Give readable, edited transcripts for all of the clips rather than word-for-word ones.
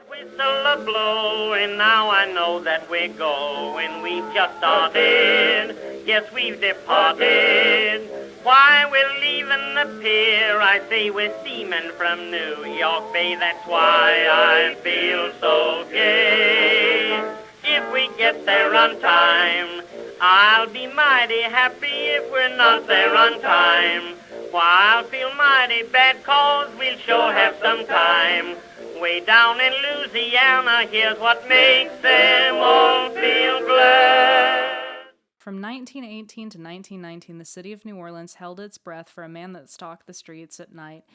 Whistle a blow, and now I know that we're going. We've just started. Yes, we've departed. Why, we're leaving the pier. I say we're steaming from New York Bay. That's why I feel so gay. If we get there on time, I'll be mighty happy. If we're not there on time, why, I'll feel mighty bad, 'cause we'll sure have some time. Way down in Louisiana, here's what makes them all feel glad. From 1918 to 1919, the city of New Orleans held its breath for a man that stalked the streets at night.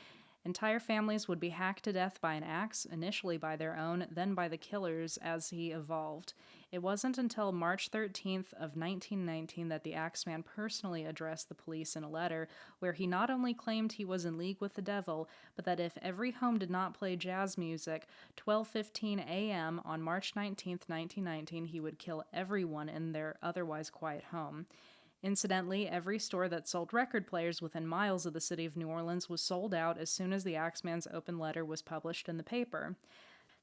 Entire families would be hacked to death by an axe, initially by their own, then by the killers as he evolved. It wasn't until March 13th of 1919 that the Axeman personally addressed the police in a letter where he not only claimed he was in league with the devil, but that if every home did not play jazz music, 12:15 a.m. on March 19th, 1919, he would kill everyone in their otherwise quiet home. Incidentally, every store that sold record players within miles of the city of New Orleans was sold out as soon as the Axeman's open letter was published in the paper.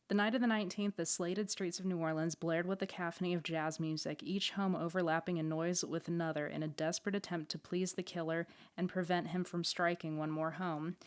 The night of the 19th, the slated streets of New Orleans blared with the cacophony of jazz music, each home overlapping in noise with another in a desperate attempt to please the killer and prevent him from striking one more home.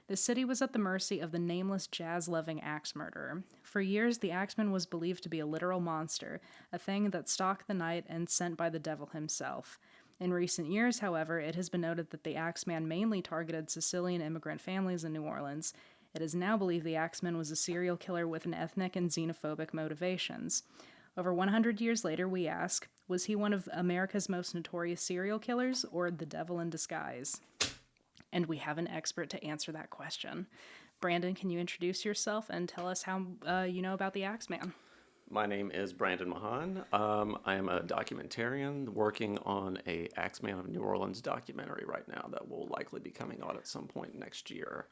The city was at the mercy of the nameless jazz-loving axe murderer. For years, the Axeman was believed to be a literal monster, a thing that stalked the night and sent by the devil himself. In recent years, however, it has been noted that the Axeman mainly targeted Sicilian immigrant families in New Orleans. It is now believed the Axeman was a serial killer with an ethnic and xenophobic motivations. Over 100 years later, we ask, was he one of America's most notorious serial killers, or the devil in disguise? And we have an expert to answer that question. Brandon, can you introduce yourself and tell us how you know about the Axeman? My name is Brandon Mahan. I am a documentarian working on a Axeman of New Orleans documentary right now that will likely be coming out at some point next year.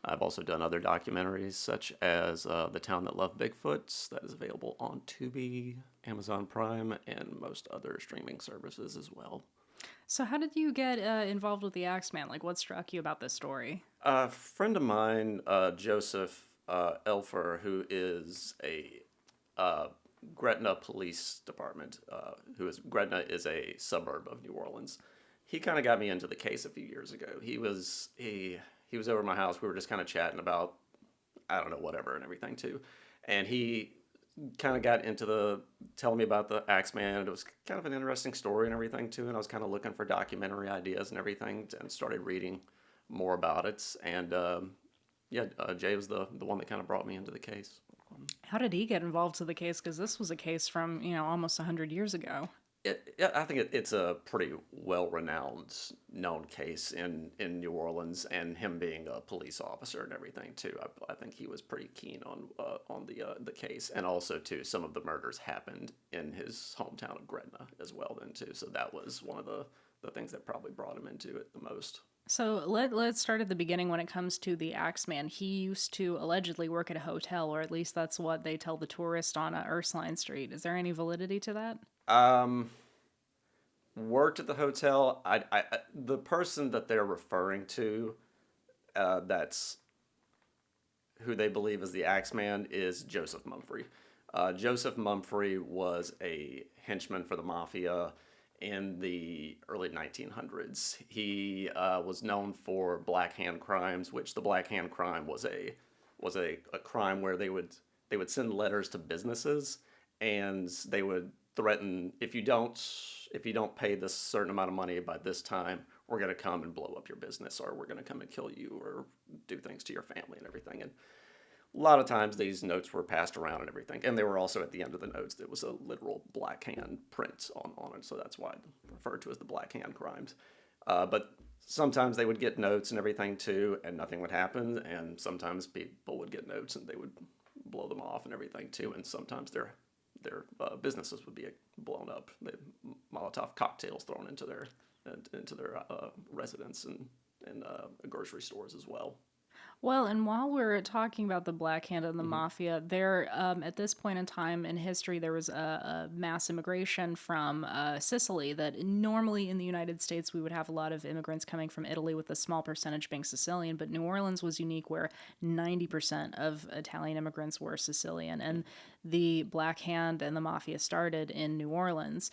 I've also done other documentaries such as The Town That Loved Bigfoot, that is available on Tubi, Amazon Prime, and most other streaming services as well. So how did you get involved with the Axeman? Like, what struck you about this story? A friend of mine, Joseph Elfer, who is a Gretna Police Department, Gretna is a suburb of New Orleans. He kind of got me into the case a few years ago. He was over at my house. We were just kind of chatting about, I don't know, whatever and everything too. And he kind of got into telling me about the Axeman. It was kind of an interesting story and everything too. And I was kind of looking for documentary ideas and everything, and started reading more about it. And Jay was the one that kind of brought me into the case. How did he get involved to the case? Because this was a case from, almost 100 years ago. I think it's a pretty well-renowned, known case in New Orleans, and him being a police officer and everything too. I think he was pretty keen on the case, and also too, some of the murders happened in his hometown of Gretna as well then too. So that was one of the things that probably brought him into it the most. So let's start at the beginning when it comes to the Axeman. He used to allegedly work at a hotel, or at least that's what they tell the tourist on Ursuline Street. Is there any validity to that? Worked at the hotel. The person that they're referring to, that's who they believe is the Axeman, is Joseph Mumfree. Joseph Mumfree was a henchman for the mafia in the early 1900s. He was known for Black Hand crimes, which the Black Hand crime was a crime where they would send letters to businesses, and they would threaten, if you don't pay this certain amount of money by this time, we're going to come and blow up your business, or we're going to come and kill you, or do things to your family and everything. And a lot of times these notes were passed around and everything. And they were also at the end of the notes, there was a literal Black Hand print on it. So that's why it's referred to as the Black Hand crimes. But sometimes they would get notes and everything too, and nothing would happen. And sometimes people would get notes and they would blow them off and everything too. And sometimes their businesses would be blown up. They Molotov cocktails thrown into their residence and grocery stores as well. Well, and while we're talking about the Black Hand and the Mm-hmm. mafia, at this point in time in history, there was a mass immigration from Sicily. That normally in the United States we would have a lot of immigrants coming from Italy, with a small percentage being Sicilian. But New Orleans was unique, where 90% of Italian immigrants were Sicilian, and the Black Hand and the mafia started in New Orleans.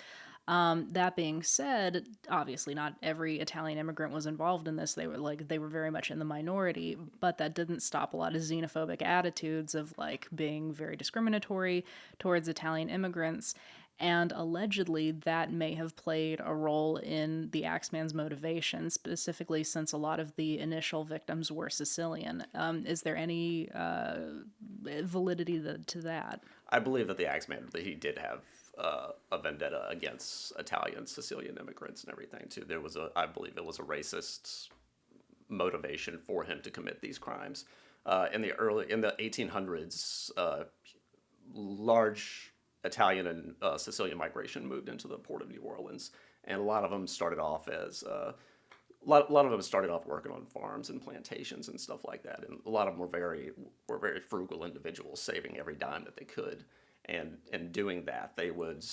That being said, obviously not every Italian immigrant was involved in this. They were very much in the minority, but that didn't stop a lot of xenophobic attitudes of like being very discriminatory towards Italian immigrants. And allegedly, that may have played a role in the Axeman's motivation, specifically since a lot of the initial victims were Sicilian. Is there any validity to that? I believe that the Axeman, that he did have a vendetta against Italian Sicilian immigrants and everything too. I believe it was a racist motivation for him to commit these crimes. In the 1800s, large Italian and Sicilian migration moved into the port of New Orleans, and a lot of them started off as lot of them started off working on farms and plantations and stuff like that, and a lot of them were very frugal individuals, saving every dime that they could. And in doing that, they would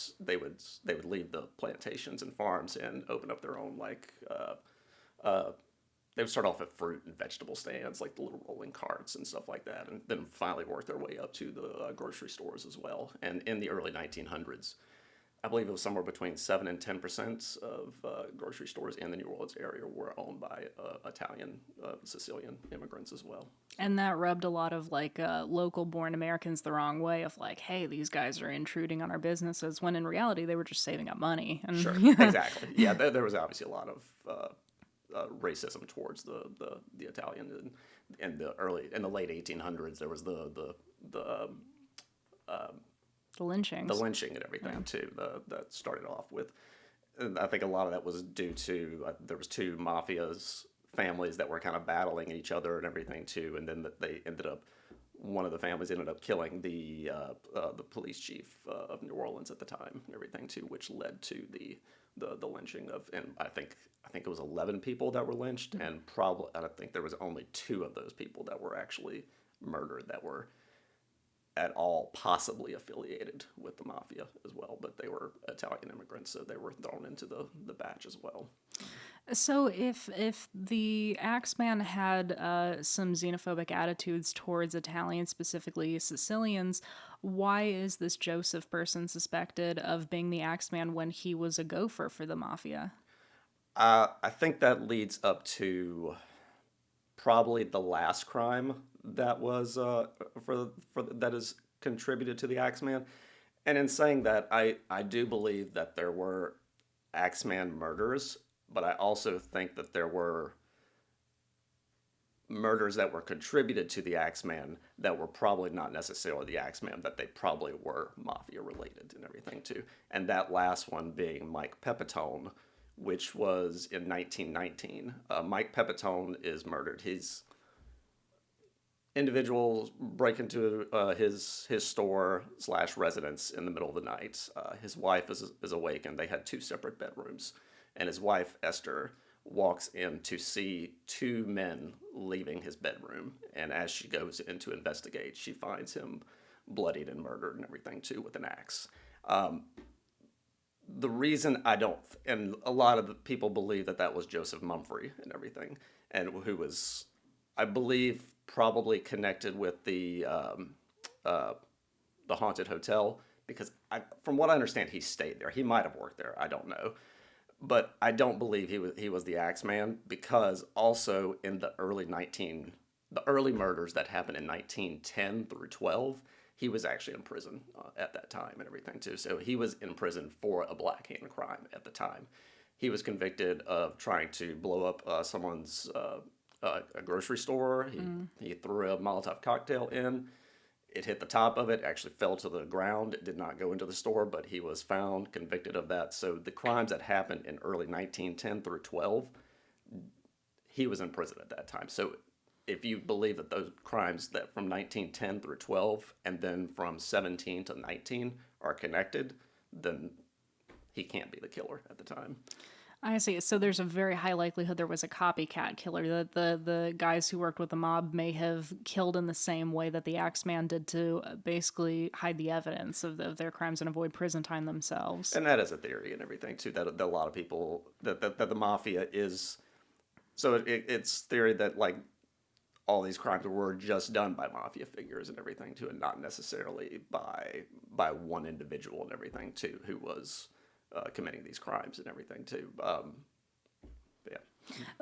leave the plantations and farms and open up their own they would start off at fruit and vegetable stands, like the little rolling carts and stuff like that, and then finally work their way up to the grocery stores as well. And in the early 1900s, I believe it was somewhere between 7 and 10% of grocery stores in the New Orleans area were owned by Italian, Sicilian immigrants as well. And that rubbed a lot of like local-born Americans the wrong way of like, hey, these guys are intruding on our businesses, when in reality they were just saving up money. And Sure, exactly. Yeah, there was obviously a lot of racism towards the Italian in the late 1800s. There was the lynchings. the lynching and everything too. That started off with, and I think a lot of that was due to there was two mafias families that were kind of battling each other and everything too, and then one of the families ended up killing the police chief of New Orleans at the time and everything too, which led to the lynching of, and I think it was 11 people that were lynched, and I think there was only 2 of those people that were actually murdered that were at all possibly affiliated with the mafia as well, but they were Italian immigrants, so they were thrown into the batch as well. So if the Axeman had some xenophobic attitudes towards Italians, specifically Sicilians, why is this Joseph person suspected of being the Axeman when he was a gopher for the mafia? I think that leads up to probably the last crime that was that is contributed to the Axeman. And in saying that, I do believe that there were Axeman murders, but I also think that there were murders that were contributed to the Axeman that were probably not necessarily the Axeman, that they probably were mafia related and everything too. And that last one being Mike Pepitone, which was in 1919. Mike Pepitone is murdered. Individuals break into his store / residence in the middle of the night. His wife is awake, and they had 2 separate bedrooms. And his wife, Esther, walks in to see 2 men leaving his bedroom. And as she goes in to investigate, she finds him bloodied and murdered and everything too, with an axe. The reason and a lot of the people believe that was Joseph Mumfrey and everything, and who was, I believe, probably connected with the haunted hotel, because from what I understand, he stayed there. He might have worked there. I don't know, but I don't believe he was the Axeman, because also in the early murders that happened in 1910 through 12. He was actually in prison at that time and everything too. So he was in prison for a Black Hand crime at the time. He was convicted of trying to blow up someone's a grocery store. He threw a Molotov cocktail in. It hit the top of it, actually fell to the ground. It did not go into the store, but he was found convicted of that. So the crimes that happened in early 1910 through 12, he was in prison at that time. So if you believe that those crimes that from 1910 through 12 and then from 17 to 19 are connected, then he can't be the killer at the time. I see. So there's a very high likelihood there was a copycat killer. That the guys who worked with the mob may have killed in the same way that the Axeman did to basically hide the evidence of their crimes and avoid prison time themselves. And that is a theory and everything too. That a lot of people that the mafia is. So it's theory that like all these crimes were just done by mafia figures and everything too, and not necessarily by one individual and everything too, who was committing these crimes and everything too. Yeah.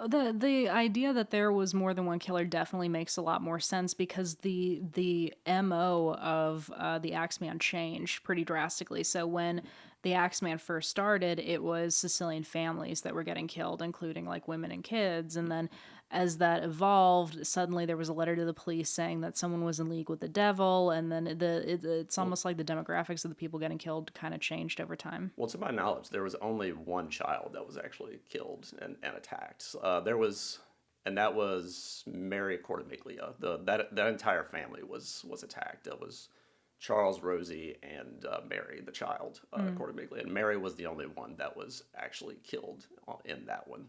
The idea that there was more than one killer definitely makes a lot more sense because the MO of the Axeman changed pretty drastically. So when the Axeman first started, it was Sicilian families that were getting killed, including like women and kids. And then as that evolved, suddenly there was a letter to the police saying that someone was in league with the devil. And then it's almost like the demographics of the people getting killed kind of changed over time. Well, to my knowledge, there was only one child that was actually killed and attacked. And that was Mary Cortimiglia. That entire family was attacked. It was Charles, Rosie, and Mary, the child, Cortimiglia. And Mary was the only one that was actually killed in that one,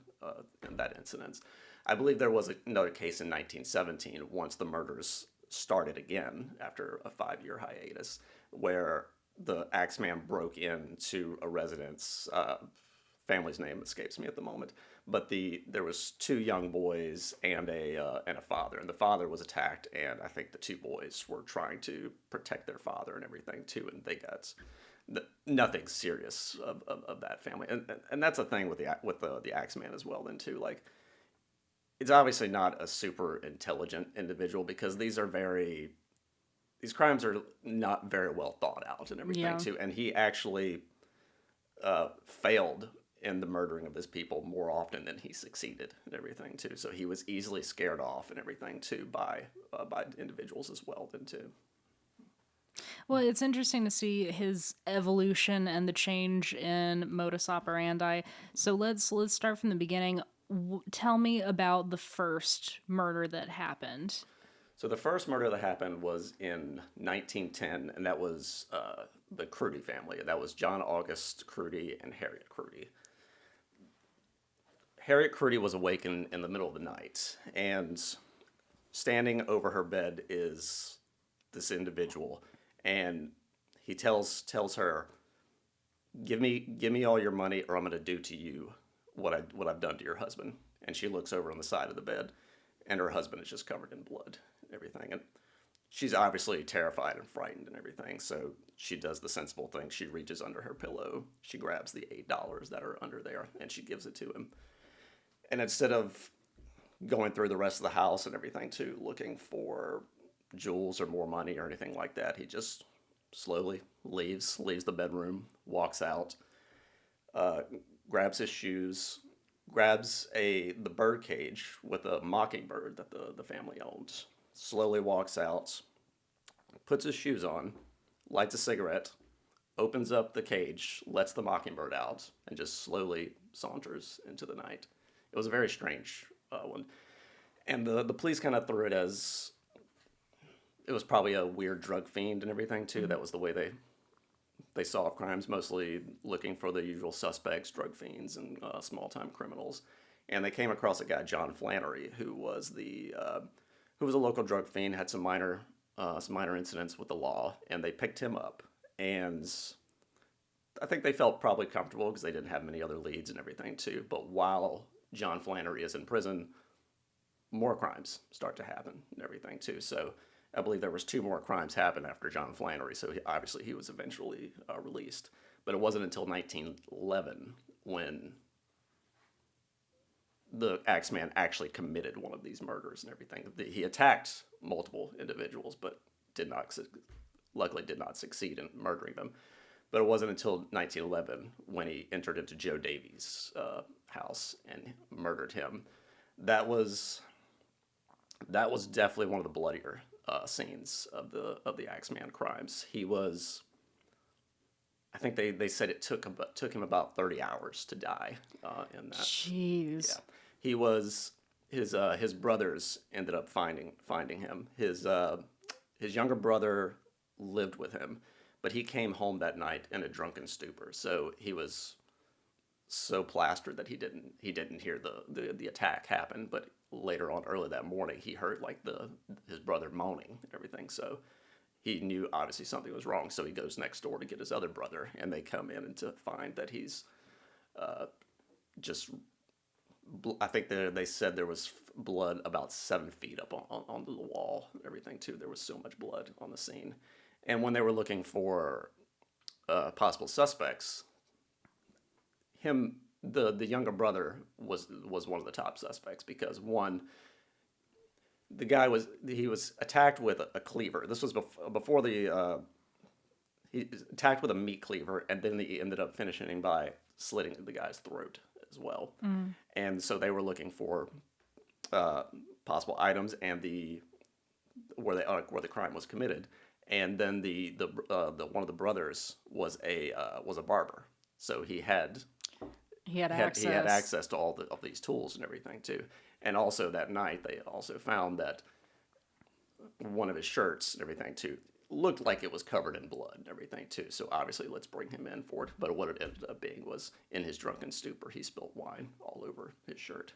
in that incident. I believe there was another case in 1917, once the murders started again after a 5-year hiatus, where the Axeman broke into a residence. Family's name escapes me at the moment, but there was 2 young boys and a father, and the father was attacked, and I think the 2 boys were trying to protect their father and everything too, and they got nothing serious of that family, and that's a thing with the Axeman as well. Then too, like, it's obviously not a super intelligent individual because these crimes are not very well thought out and everything too, and he actually failed in the murdering of his people more often than he succeeded and everything too. So he was easily scared off and everything too by individuals as well then too. Well, it's interesting to see his evolution and the change in modus operandi. So let's start from the beginning. Tell me about the first murder that happened. So the first murder that happened was in 1910, and that was the Crudy family. That was John August Crudy and Harriet Crudy. Harriet Crudy was awakened in the middle of the night, and standing over her bed is this individual, and he tells her, give me all your money, or I'm going to do to you what I've done to your husband." And she looks over on the side of the bed, and her husband is just covered in blood and everything, and she's obviously terrified and frightened and everything. So she does the sensible thing. She reaches under her pillow, she grabs the $8 that are under there, and she gives it to him. And instead of going through the rest of the house and everything too, looking for jewels or more money or anything like that, he just slowly leaves the bedroom, walks out, grabs his shoes, grabs the bird cage with a mockingbird that the family owned, slowly walks out, puts his shoes on, lights a cigarette, opens up the cage, lets the mockingbird out, and just slowly saunters into the night. It was a very strange one. And the police kind of threw it as it was probably a weird drug fiend and everything too. Mm-hmm. That was the way they solved crimes, mostly looking for the usual suspects, drug fiends, and small-time criminals. And they came across a guy, John Flannery, who was a local drug fiend, had some minor incidents with the law, and they picked him up. And I think they felt probably comfortable because they didn't have many other leads and everything too. But while John Flannery is in prison, more crimes start to happen and everything too. So I believe there was 2 more crimes happen after John Flannery. So obviously he was eventually released. But it wasn't until 1911 when the Axeman actually committed one of these murders and everything. He attacked multiple individuals, but luckily did not succeed in murdering them. But it wasn't until 1911 when he entered into Joe Davies' house and murdered him. That was definitely one of the bloodier scenes of the Axeman crimes. He was, I think they said it took him about 30 hours to die in that. Jeez. Yeah, he was his brothers ended up finding him. His younger brother lived with him, but he came home that night in a drunken stupor. So he was so plastered that he didn't hear the attack happen. But later on, early that morning, he heard like his brother moaning and everything. So he knew obviously something was wrong. So he goes next door to get his other brother, and they come in and to find that he's just. I think they said there was blood about 7 feet up on the wall and everything too. There was so much blood on the scene, and when they were looking for possible suspects, the younger brother was one of the top suspects because one, the guy was attacked with a cleaver. This was before he attacked with a meat cleaver, and then he ended up finishing by slitting the guy's throat as well. And so they were looking for possible items and where the crime was committed. And then the one of the brothers was a barber, so he had access to all of these tools and everything too. And also that night they also found that one of his shirts and everything too looked like it was covered in blood and everything too. So obviously let's bring him in for it. But what it ended up being was in his drunken stupor he spilled wine all over his shirt.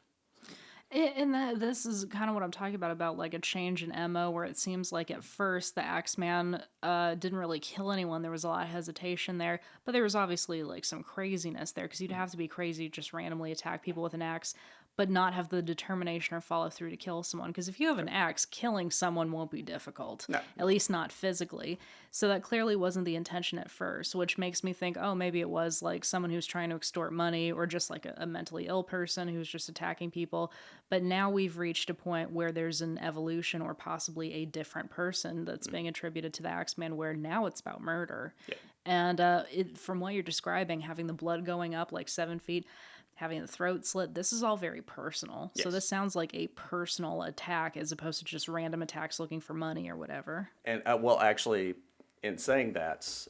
And this is kind of what I'm talking about like a change in MO, where it seems like at first the Axeman didn't really kill anyone. There was a lot of hesitation there, but there was obviously like some craziness there, because you'd have to be crazy to just randomly attack people with an axe, but not have the determination or follow through to kill someone. Because if you have an axe, killing someone won't be difficult, at least not physically. So that clearly wasn't the intention at first, which makes me think, oh, maybe it was like someone who's trying to extort money, or just like a mentally ill person who's just attacking people. But now we've reached a point where there's an evolution, or possibly a different person that's being attributed to the Axeman, where now it's about murder. Yeah. And from what you're describing, having the blood going up like 7 feet, having the throat slit, this is all very personal. Yes. So this sounds like a personal attack as opposed to just random attacks looking for money or whatever. And well, actually, in saying that,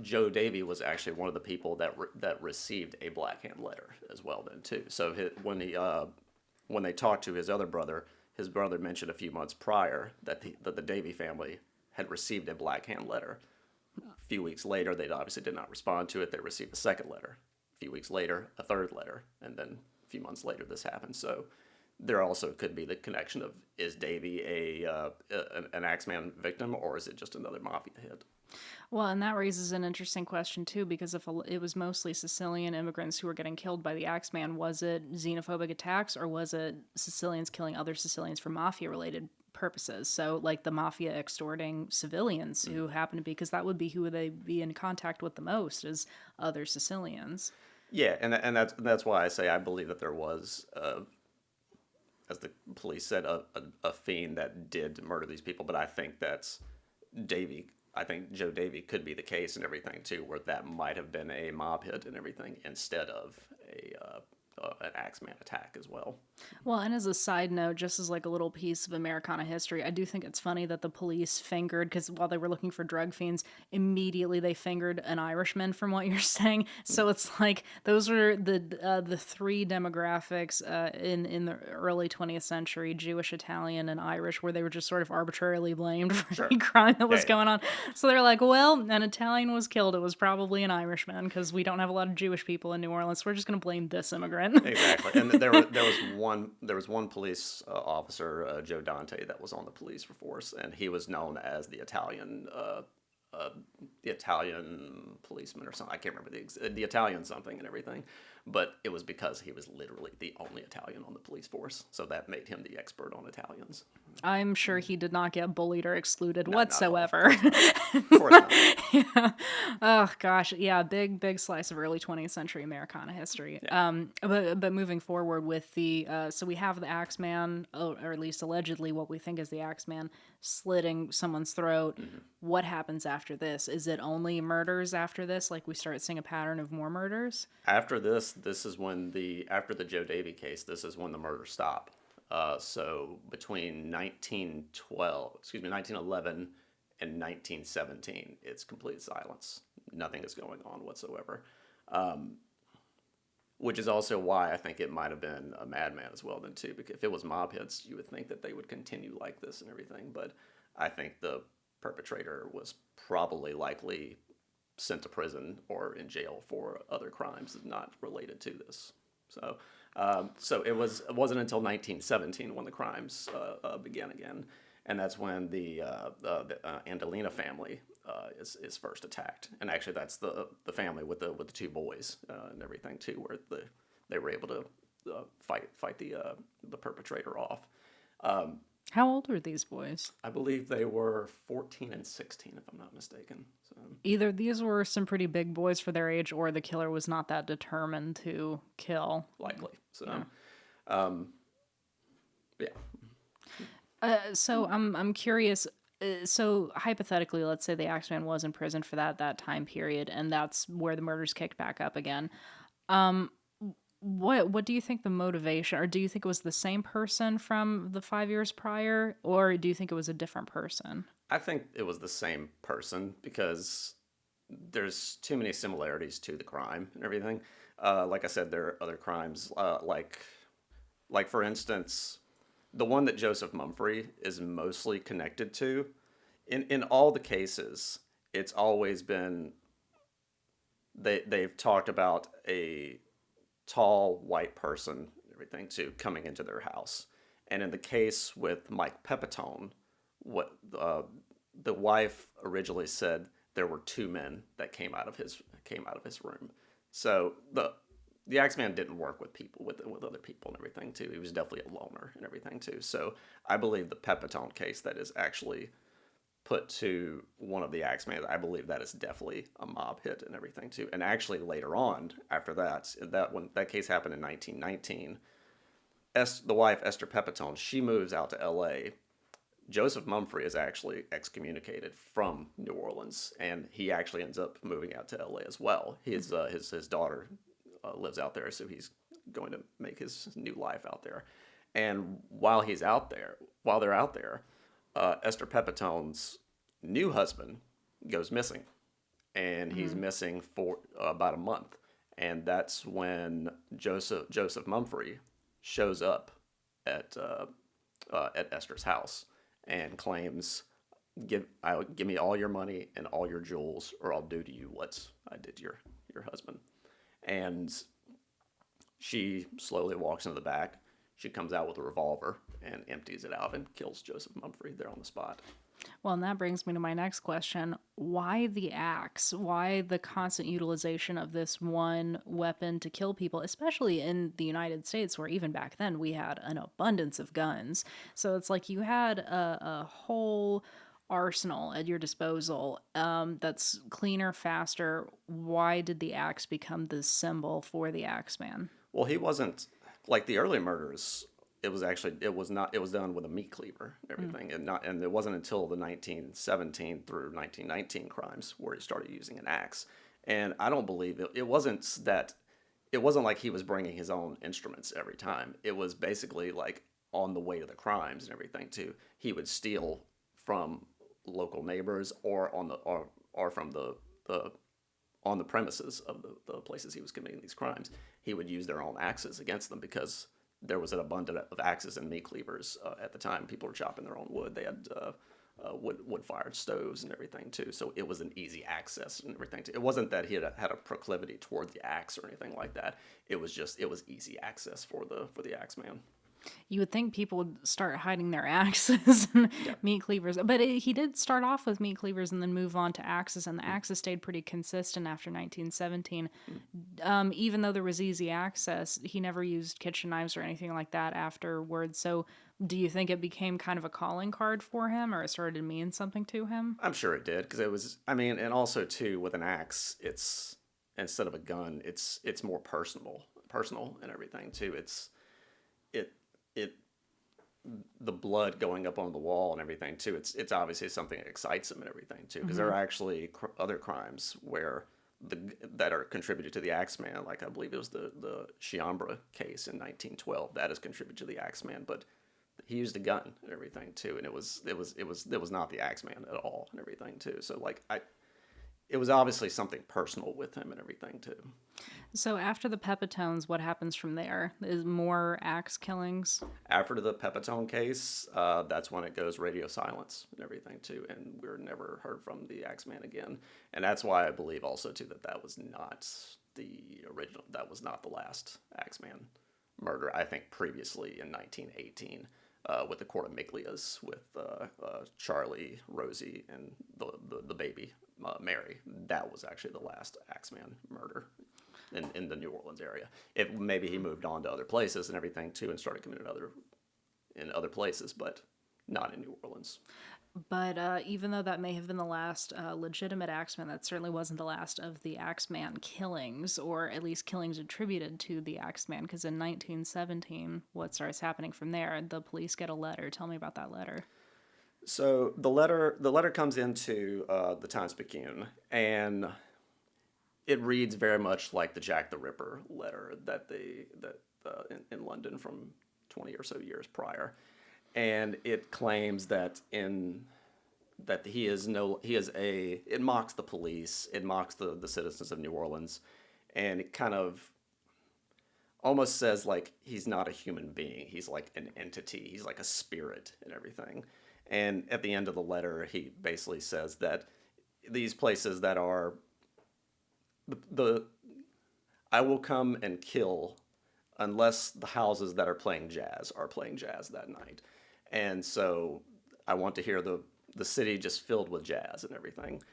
Joe Davy was actually one of the people that received a Black Hand letter as well then too. So when they talked to his brother mentioned a few months prior that the Davy family had received a Black Hand letter. A few weeks later, they obviously did not respond to it. They received a second letter. A few weeks later, a third letter, and then a few months later, this happened. So there also could be the connection of, is Davy an Axeman victim, or is it just another mafia hit? Well, and that raises an interesting question too, because if it was mostly Sicilian immigrants who were getting killed by the Axeman, was it xenophobic attacks, or was it Sicilians killing other Sicilians for mafia-related purposes? So like the mafia extorting civilians who happen to be, because that would be who they'd be in contact with the most, is other Sicilians. Yeah, and that's why I say I believe that there was, as the police said, a fiend that did murder these people. But I think that's Davy. I think Joe Davy could be the case and everything too, where that might have been a mob hit and everything instead of an Axeman attack as well. Well, and as a side note, just as like a little piece of Americana history, I do think it's funny that the police fingered, because while they were looking for drug fiends, immediately they fingered an Irishman, from what you're saying. So it's like those were the three demographics in the early 20th century: Jewish, Italian, and Irish, where they were just sort of arbitrarily blamed for any crime that was going on. So they're like, well, an Italian was killed, it was probably an Irishman, because we don't have a lot of Jewish people in New Orleans, so we're just going to blame this immigrant. Exactly, and there was one police officer, Joe Dante, that was on the police force, and he was known as the Italian policeman or something. I can't remember the Italian something and everything, but it was because he was literally the only Italian on the police force, so that made him the expert on Italians. I'm sure he did not get bullied or excluded whatsoever. Of course not. Yeah. Oh gosh, yeah, big slice of early 20th century Americana history. Yeah. But moving forward with so we have the Axeman, or at least allegedly what we think is the Axeman, slitting someone's throat. Mm-hmm. What happens after this? Is it only murders after this? Like we start seeing a pattern of more murders? After this is when after the Joe Davy case, this is when the murders stop. So between 1911 and 1917, it's complete silence. Nothing is going on whatsoever. Which is also why I think it might have been a madman as well then too, because if it was mob hits, you would think that they would continue like this and everything. But I think the perpetrator was probably likely sent to prison or in jail for other crimes not related to this. So, so it wasn't until 1917 when the crimes began again, and that's when the Andalina family is first attacked. And actually, that's the family with the two boys and everything too, where they were able to fight the perpetrator off. How old were these boys? I believe they were 14 and 16, if I'm not mistaken. So, Either these were some pretty big boys for their age, or the killer was not that determined to kill. likely. So, yeah. So I'm curious. So hypothetically, let's say the Axeman was in prison for that time period, and that's where the murders kicked back up again. What do you think the motivation, or do you think it was the same person from the 5 years prior, or do you think it was a different person? I think it was the same person because there's too many similarities to the crime and everything. Like I said, there are other crimes, like for instance, the one that Joseph Mumfrey is mostly connected to. In all the cases, it's always been they've talked about a tall white person and everything too coming into their house. And in the case with Mike Pepitone, what the wife originally said there were two men that came out of his room. So the Axeman didn't work with people with other people and everything too. He was definitely a loner and everything too. So I believe the Pepitone case that is actually put to one of the Axeman, I believe that is definitely a mob hit and everything too. And actually later on, after that when that case happened in 1919, the wife Esther Pepitone, she moves out to L.A. Joseph Mumfrey is actually excommunicated from New Orleans, and he actually ends up moving out to L.A. as well. His daughter lives out there, so he's going to make his new life out there. And while they're out there, Esther Pepitone's new husband goes missing, and he's missing for about a month. And that's when Joseph Mumfrey shows up at Esther's house and claims, give me all your money and all your jewels, or I'll do to you what I did to your husband. And she slowly walks into the back. She comes out with a revolver and empties it out and kills Joseph Mumfrey there on the spot. Well, and that brings me to my next question. Why the axe? Why the constant utilization of this one weapon to kill people, especially in the United States, where even back then we had an abundance of guns? So it's like you had a whole arsenal at your disposal that's cleaner, faster. Why did the axe become the symbol for the Axeman? Well, he wasn't like the early murders. It was done with a meat cleaver and everything, and it wasn't until the 1917 through 1919 crimes where he started using an axe. And I don't believe it wasn't like he was bringing his own instruments every time. It was basically like on the way to the crimes and everything too. He would steal from local neighbors or from on the premises of the places he was committing these crimes. He would use their own axes against them because there was an abundance of axes and meat cleavers at the time. People were chopping their own wood. They had wood-fired stoves and everything too. So it was an easy access and everything too. It wasn't that he had a proclivity toward the axe or anything like that. It was easy access for the Axeman. You would think people would start hiding their axes and meat cleavers. But he did start off with meat cleavers and then move on to axes, and the axes stayed pretty consistent after 1917. Even though there was easy access, he never used kitchen knives or anything like that afterwards. So do you think it became kind of a calling card for him, or it started to mean something to him? I'm sure it did, because it was, and also too, with an axe, it's, instead of a gun, it's more personal and everything too. The blood going up on the wall and everything too. It's obviously something that excites him and everything too, because there are actually other crimes that are contributed to the Axeman. Like I believe it was the Chiambra case in 1912 that is contributed to the Axeman, but he used a gun and everything too, and it was not the Axeman at all and everything too. So like it was obviously something personal with him and everything too. So after the Pepitones, what happens from there? Is more axe killings? After the Pepitone case, that's when it goes radio silence and everything too, and we're never heard from the Axeman again. And that's why I believe also too that that was not the original. That was not the last Axeman murder. I think previously in 1918, with the Court of Miglias, with Charlie, Rosie, and the baby Mary, that was actually the last Axeman murder in the New Orleans area. Maybe he moved on to other places and everything too, and started committing in other places, but not in New Orleans. But even though that may have been the last legitimate Axeman, that certainly wasn't the last of the Axeman killings, or at least killings attributed to the Axeman, because in 1917, what starts happening from there? The police get a letter. Tell me about that letter. So the letter comes into the Times-Picayune, and it reads very much like the Jack the Ripper letter that in London from 20 or so years prior, and it claims that it mocks the police, it mocks the citizens of New Orleans, and it kind of almost says like he's not a human being, he's like an entity, he's like a spirit and everything. And at the end of the letter, he basically says that these places that are I will come and kill unless the houses that are playing jazz that night. And so I want to hear the city just filled with jazz and everything.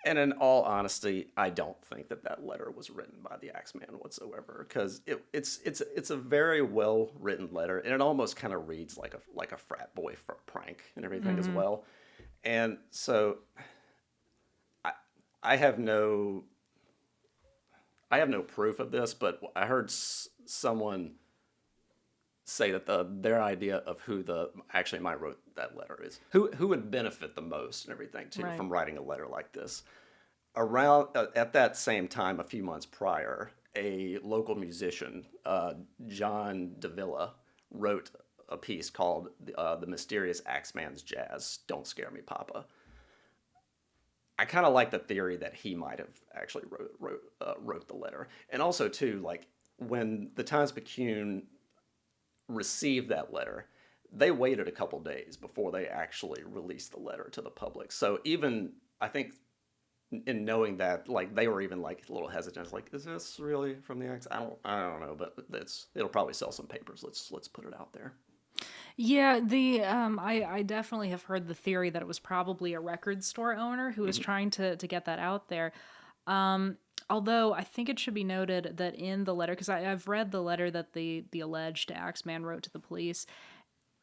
And in all honesty, I don't think that letter was written by the Axeman whatsoever, because it's a very well written letter, and it almost kind of reads like a frat boy prank and everything as well. And so I have no proof of this, but I heard someone say that their idea of who actually might wrote that letter is, who would benefit the most and everything too, right, from writing a letter like this. Around at that same time, a few months prior, a local musician, John Davila, wrote a piece called "The Mysterious Axeman's Jazz." Don't scare me, Papa. I kind of like the theory that he might have actually wrote the letter, and also too, like when the Times-Picayune received that letter, they waited a couple days before they actually released the letter to the public. So even I think in knowing that, like they were even like a little hesitant, like, is this really from the X? I don't know, but it'll probably sell some papers. Let's put it out there. Yeah, I definitely have heard the theory that it was probably a record store owner who was trying to get that out there. Although I think it should be noted that in the letter, because I've read the letter that the alleged Axeman wrote to the police,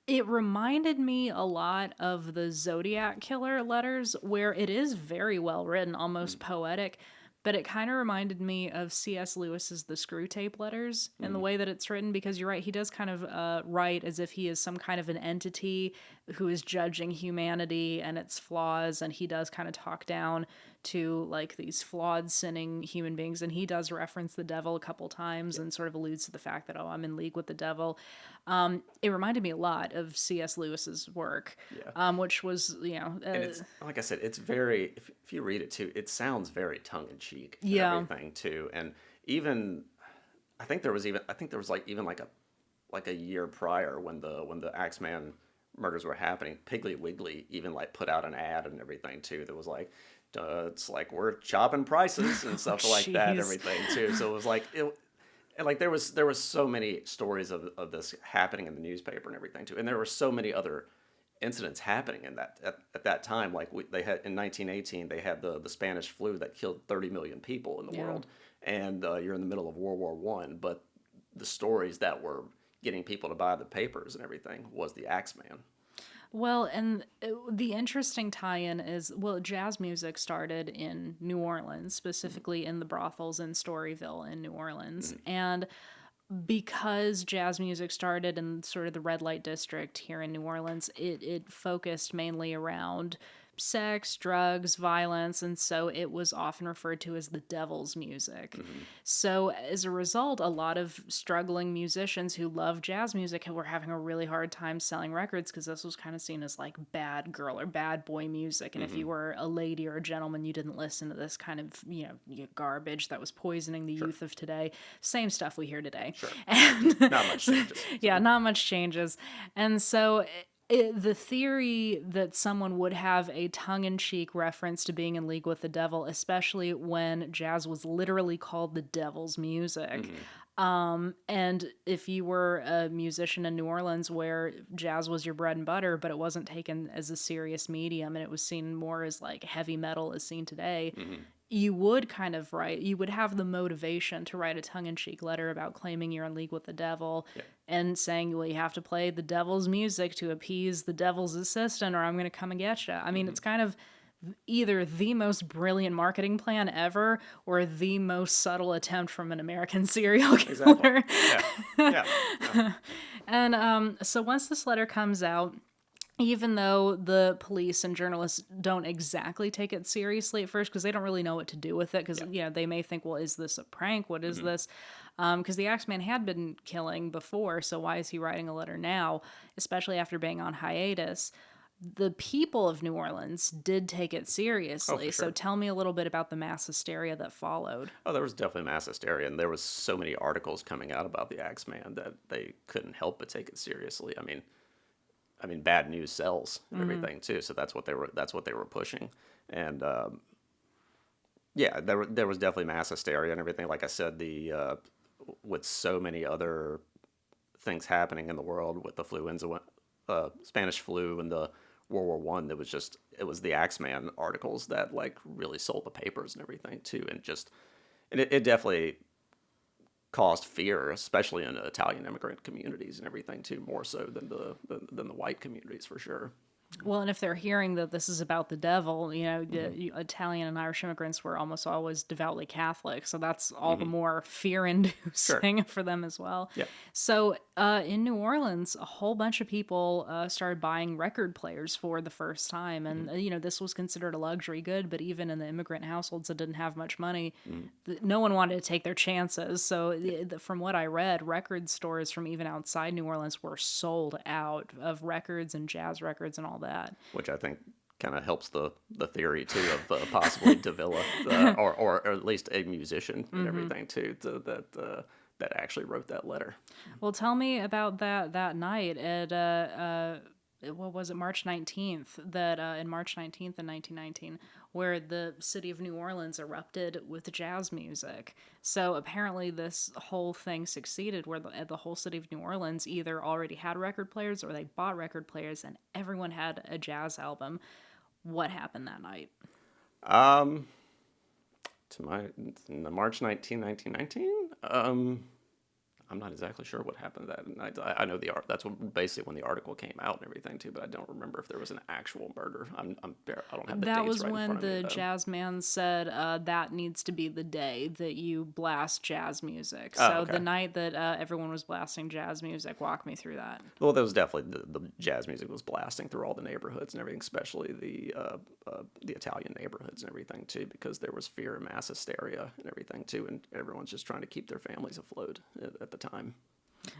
it reminded me a lot of the Zodiac Killer letters, where it is very well written, almost poetic, but it kind of reminded me of C.S. Lewis's The Screw Tape Letters in the way that it's written, because you're right, he does kind of write as if he is some kind of an entity who is judging humanity and its flaws, and he does kind of talk down to like these flawed, sinning human beings, and he does reference the devil a couple times and sort of alludes to the fact that, oh, I'm in league with the devil. It reminded me a lot of C.S. Lewis's work, which was, and it's, like I said, it's very, if you read it too, it sounds very tongue-in-cheek and everything too. And even, I think there was like a year prior when the Axeman murders were happening, Piggly Wiggly even like put out an ad and everything too that was like, it's like we're chopping prices and stuff like that and everything too. So it was like and like there was so many stories of this happening in the newspaper and everything too, and there were so many other incidents happening in that at that time. Like they had in 1918 they had the Spanish flu that killed 30 million people in the world, and you're in the middle of World War I, but the stories that were getting people to buy the papers and everything was the Axeman. Well, and the interesting tie-in is, well, jazz music started in New Orleans, specifically in the brothels in Storyville in New Orleans. And because jazz music started in sort of the red light district here in New Orleans, it focused mainly around sex, drugs, violence, and so it was often referred to as the devil's music. So as a result, a lot of struggling musicians who love jazz music were having a really hard time selling records because this was kind of seen as like bad girl or bad boy music. And if you were a lady or a gentleman, you didn't listen to this kind of, garbage that was poisoning the youth of today. Same stuff we hear today. Sure. And Not much changes. yeah, not much changes. And so the theory that someone would have a tongue-in-cheek reference to being in league with the devil, especially when jazz was literally called the devil's music. And if you were a musician in New Orleans where jazz was your bread and butter, but it wasn't taken as a serious medium and it was seen more as like heavy metal is seen today, you would you would have the motivation to write a tongue-in-cheek letter about claiming you're in league with the devil and saying, well, you have to play the devil's music to appease the devil's assistant or I'm going to come and get you. I mean, it's kind of either the most brilliant marketing plan ever or the most subtle attempt from an American serial killer. Yeah. And so once this letter comes out, even though the police and journalists don't exactly take it seriously at first because they don't really know what to do with it because they may think, well, is this a prank? What is this? Because the Axeman had been killing before, so why is he writing a letter now, especially after being on hiatus? The people of New Orleans did take it seriously. So tell me a little bit about the mass hysteria that followed. Oh, there was definitely mass hysteria, and there was so many articles coming out about the Axeman that they couldn't help but take it seriously. I mean, bad news sells and everything too. So that's what they were pushing, and there was definitely mass hysteria and everything. Like I said, with so many other things happening in the world with the Spanish flu and the World War I, it was the Axeman articles that like really sold the papers and everything too, and it definitely caused fear, especially in Italian immigrant communities and everything too, more so than the white communities for sure. Well, and if they're hearing that this is about the devil, the Italian and Irish immigrants were almost always devoutly Catholic, so that's all the more fear-inducing for them as well. Yep. So in New Orleans, a whole bunch of people started buying record players for the first time, and this was considered a luxury good, but even in the immigrant households that didn't have much money, no one wanted to take their chances. So from what I read, record stores from even outside New Orleans were sold out of records and jazz records and all that. Which I think kind of helps the theory too of possibly Davila or at least a musician and everything too that actually wrote that letter. Well, tell me about that night at what was it, March 19th? In March 19th in 1919, where the city of New Orleans erupted with jazz music. So apparently this whole thing succeeded where the whole city of New Orleans either already had record players or they bought record players and everyone had a jazz album. What happened that night? March 1919. I'm not exactly sure what happened that night. I know that's basically when the article came out and everything too, but I don't remember if there was an actual murder. I don't have the that dates was right in when front of me, the though. jazz man said that needs to be the day that you blast jazz music. Oh, So okay. the night that everyone was blasting jazz music, walk me through that. Well, there was definitely the jazz music was blasting through all the neighborhoods and everything, especially the Italian neighborhoods and everything too, because there was fear and mass hysteria and everything too, and everyone's just trying to keep their families afloat at the time.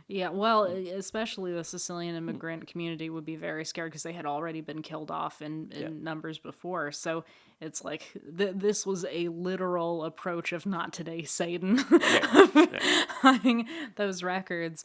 Yeah, well, especially the Sicilian immigrant community would be very scared because they had already been killed off in numbers before. So it's like this was a literal approach of not today, Satan, buying those records.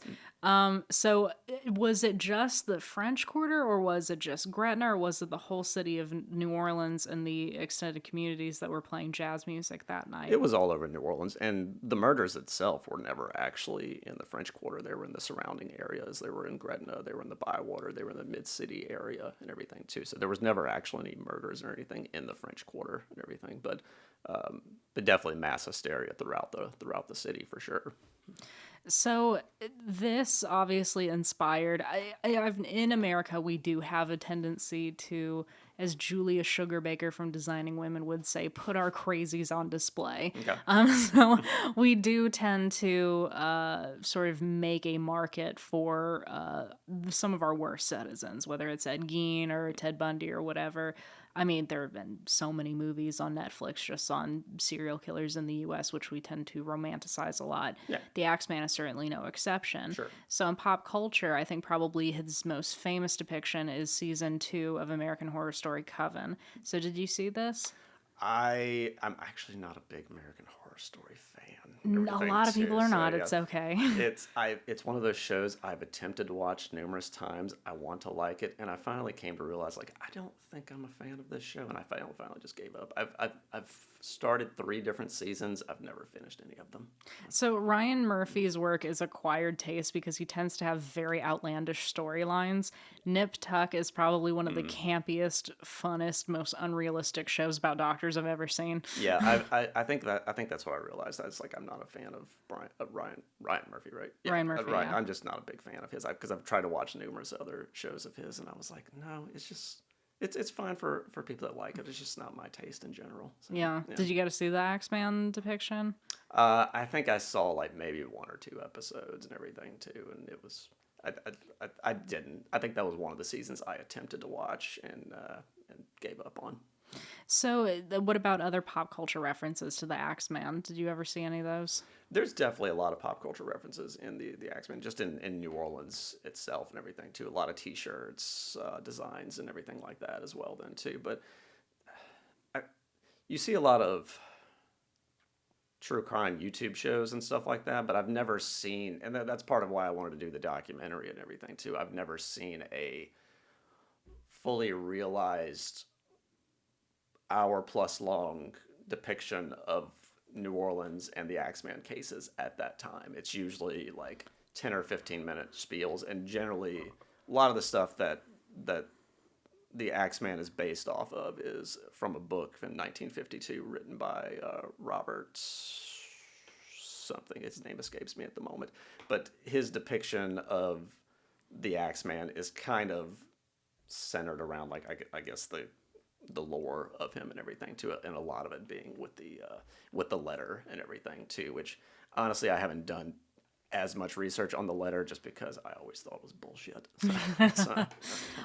So was it just the French Quarter, or was it just Gretna, or was it the whole city of New Orleans and the extended communities that were playing jazz music that night? It was all over New Orleans, and the murders itself were never actually in the French Quarter. They were in the surrounding areas. They were in Gretna. They were in the Bywater. They were in the Mid-City area and everything too. So there was never actually any murders or anything in the French Quarter and everything, but definitely mass hysteria throughout the city for sure. So this obviously inspired. In America, we do have a tendency to, as Julia Sugarbaker from Designing Women would say, put our crazies on display. Okay. So we do tend to sort of make a market for some of our worst citizens, whether it's Ed Gein or Ted Bundy or whatever. I mean, there have been so many movies on Netflix just on serial killers in the U.S., which we tend to romanticize a lot. Yeah. The Axeman is certainly no exception. Sure. So in pop culture, I think probably his most famous depiction is season 2 of American Horror Story Coven. So did you see this? I'm actually not a big American Horror Story fan. A lot of people are not. It's okay. It's one of those shows I've attempted to watch numerous times. I want to like it, and I finally came to realize, like, I don't think I'm a fan of this show, and I finally just gave up. I've started 3 different seasons. I've never finished any of them. So Ryan Murphy's work is acquired taste because he tends to have very outlandish storylines. Nip Tuck is probably one of the campiest, funnest, most unrealistic shows about doctors I've ever seen. Yeah, I think that's what I realized. That's like I'm not a fan of Ryan Murphy, right? Yeah, Ryan Murphy. Ryan. Yeah. I'm just not a big fan of his because I've tried to watch numerous other shows of his, and I was like, no, it's just. It's fine for people that like it. It's just not my taste in general. So, Yeah. Did you get to see the Axeman depiction? I think I saw like maybe 1 or 2 episodes and everything too, and it was. I didn't. I think that was one of the seasons I attempted to watch and gave up on. So, what about other pop culture references to the Axeman? Did you ever see any of those? There's definitely a lot of pop culture references in the Axeman, just in New Orleans itself and everything too. A lot of T-shirts, designs, and everything like that as well then too. But you see a lot of true crime YouTube shows and stuff like that, but I've never seen, and that's part of why I wanted to do the documentary and everything too. I've never seen a fully realized hour-plus long depiction of New Orleans and the Axeman cases at that time. It's usually like 10 or 15-minute spiels, and generally a lot of the stuff that the Axeman is based off of is from a book in 1952 written by Robert something. His name escapes me at the moment. But his depiction of the Axeman is kind of centered around, like, I guess the lore of him and everything too, and a lot of it being with the letter and everything too, which honestly I haven't done as much research on the letter just because I always thought it was bullshit. So.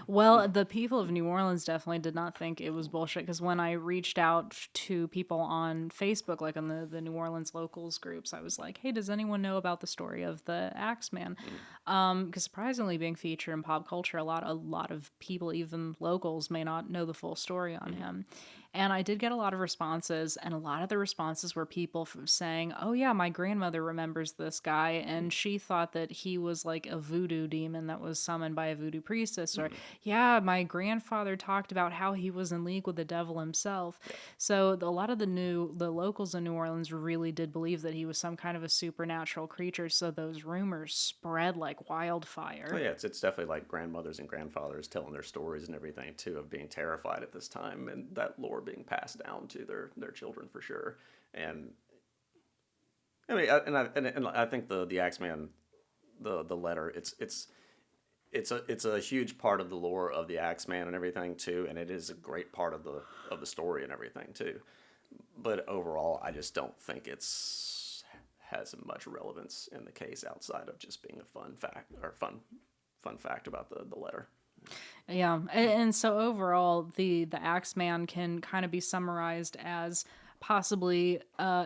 Well, the people of New Orleans definitely did not think it was bullshit, because when I reached out to people on Facebook, like on the New Orleans locals groups, I was like, hey, does anyone know about the story of the Axeman? Because surprisingly, being featured in pop culture, a lot of people, even locals, may not know the full story on him. And I did get a lot of responses, and a lot of the responses were people saying, oh yeah, my grandmother remembers this guy, and she thought that he was like a voodoo demon that was summoned by a voodoo priestess. Or, yeah, my grandfather talked about how he was in league with the devil himself. So a lot of the locals in New Orleans really did believe that he was some kind of a supernatural creature, so those rumors spread like wildfire. Oh yeah, it's definitely like grandmothers and grandfathers telling their stories and everything too, of being terrified at this time, and that lore being passed down to their children for sure. And I mean, and I think the Axeman, the letter, it's a huge part of the lore of the Axeman and everything too, and it is a great part of the story and everything too. But overall, I just don't think has much relevance in the case outside of just being a fun fact about the letter. Yeah, and so overall, the Axeman can kind of be summarized as possibly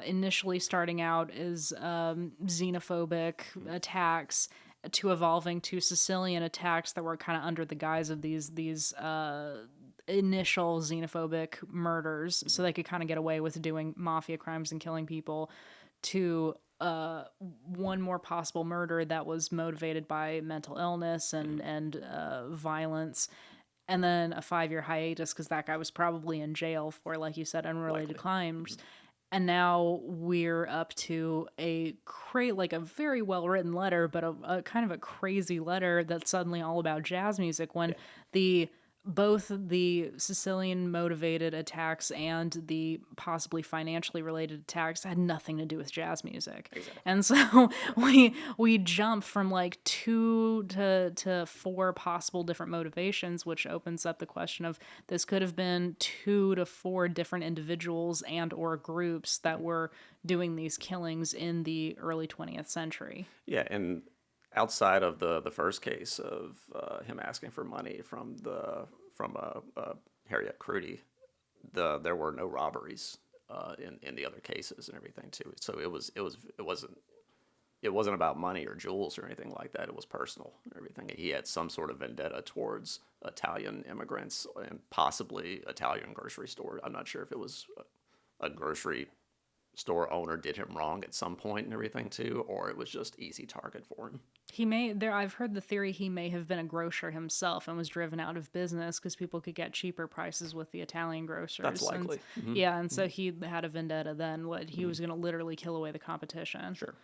initially starting out as xenophobic attacks to evolving to Sicilian attacks that were kind of under the guise of these initial xenophobic murders, so they could kind of get away with doing mafia crimes and killing people, to one more possible murder that was motivated by mental illness and violence, and then a 5-year hiatus because that guy was probably in jail for, like you said, unrelated crimes. And now we're up to a very well written letter, but a kind of a crazy letter that's suddenly all about jazz music, when both the Sicilian motivated attacks and the possibly financially related attacks had nothing to do with jazz music. Exactly. And so we jump from like 2 to 4 possible different motivations, which opens up the question of this could have been 2 to 4 different individuals and or groups that were doing these killings in the early 20th century. Yeah, and outside of the first case of him asking for money from Harriet Crudy, there were no robberies in the other cases and everything too. So it wasn't about money or jewels or anything like that. It was personal and everything. He had some sort of vendetta towards Italian immigrants and possibly Italian grocery store. I'm not sure if it was a grocery store owner did him wrong at some point and everything too, or it was just easy target for him. I've heard the theory he may have been a grocer himself and was driven out of business because people could get cheaper prices with the Italian grocers. That's likely. And, yeah, and so he had a vendetta then. He was going to literally kill away the competition. Sure.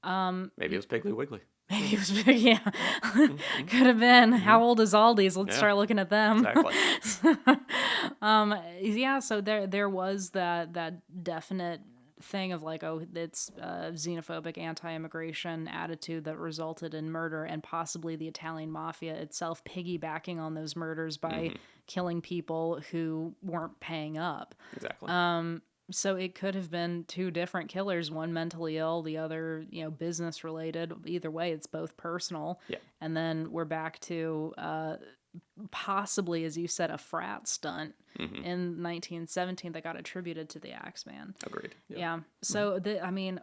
Maybe it was Piggly Wiggly. Maybe it was big, yeah. Could have been. How old is Aldi's? Let's start looking at them. Exactly. Yeah, so there was that definite thing of like, oh, it's xenophobic anti-immigration attitude that resulted in murder, and possibly the Italian mafia itself piggybacking on those murders by killing people who weren't paying up. Exactly. So it could have been two different killers, one mentally ill, the other, business related. Either way, it's both personal. Yeah. And then we're back to possibly, as you said, a frat stunt in 1917 that got attributed to the Axeman. Agreed. Yeah. So,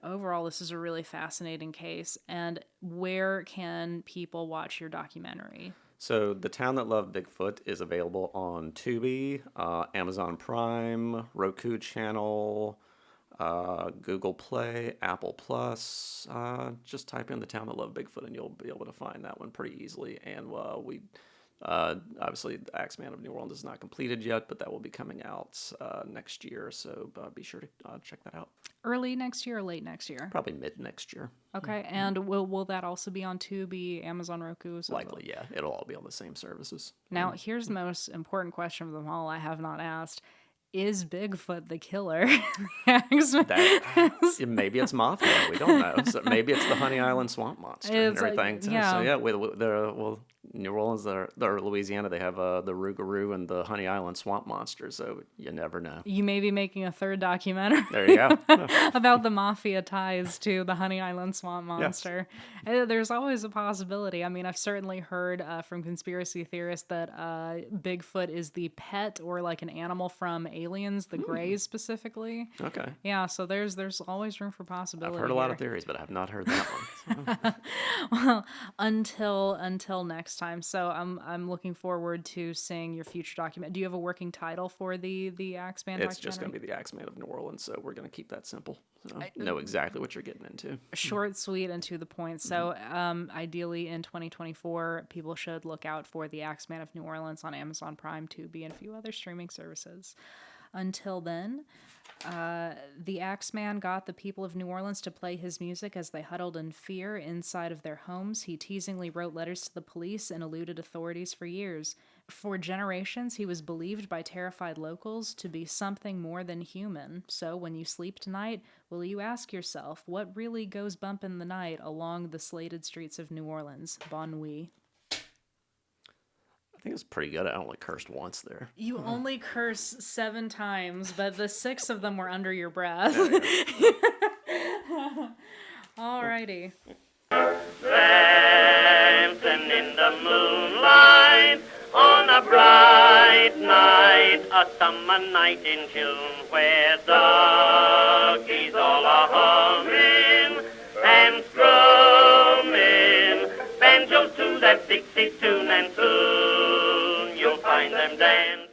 overall, this is a really fascinating case. And where can people watch your documentary? So The Town That Loved Bigfoot is available on Tubi, Amazon Prime, Roku channel, Google Play, Apple Plus. Just type in The Town That Loved Bigfoot and you'll be able to find that one pretty easily. And obviously, The Axeman of New Orleans is not completed yet, but that will be coming out next year. So be sure to check that out. Early next year or late next year? Probably mid next year. Okay, and will that also be on Tubi, Amazon, Roku? Likely, yeah. It'll all be on the same services. Now, here's the most important question of them all I have not asked. Is Bigfoot the killer? Maybe it's Mafia. We don't know. So maybe it's the Honey Island Swamp Monster and everything. Yeah. So yeah, New Orleans or Louisiana, they have the Rougarou and the Honey Island Swamp Monster. So you never know. You may be making a third documentary. There you go. About the mafia ties to the Honey Island Swamp Monster. Yes. There's always a possibility. I mean, I've certainly heard from conspiracy theorists that Bigfoot is the pet or like an animal from Aliens, the Greys specifically. Okay. Yeah, so there's always room for possibility. I've heard a lot of theories, but I have not heard that one. So. Well, until next time. So I'm looking forward to seeing your future document. Do you have a working title for the Axeman documentary? It's just going to be the Axeman of New Orleans, so we're going to keep that simple. So know exactly what you're getting into. Short, sweet, and to the point. So ideally in 2024, people should look out for the Axeman of New Orleans on Amazon Prime, Tubi, and a few other streaming services. Until then, the Axeman got the people of New Orleans to play his music as they huddled in fear inside of their homes. He teasingly wrote letters to the police and eluded authorities for years. For generations, he was believed by terrified locals to be something more than human. So when you sleep tonight, will you ask yourself, what really goes bump in the night along the slated streets of New Orleans? Bon nuit. I think it's pretty good. I only cursed once there. You only curse 7 times, but the 6 of them were under your breath. Alrighty. Dancing in the moonlight on a bright night, a summer night in June, where doggies all are humming and strumming banjos to that Dixie tune, and soon you'll find them dancing.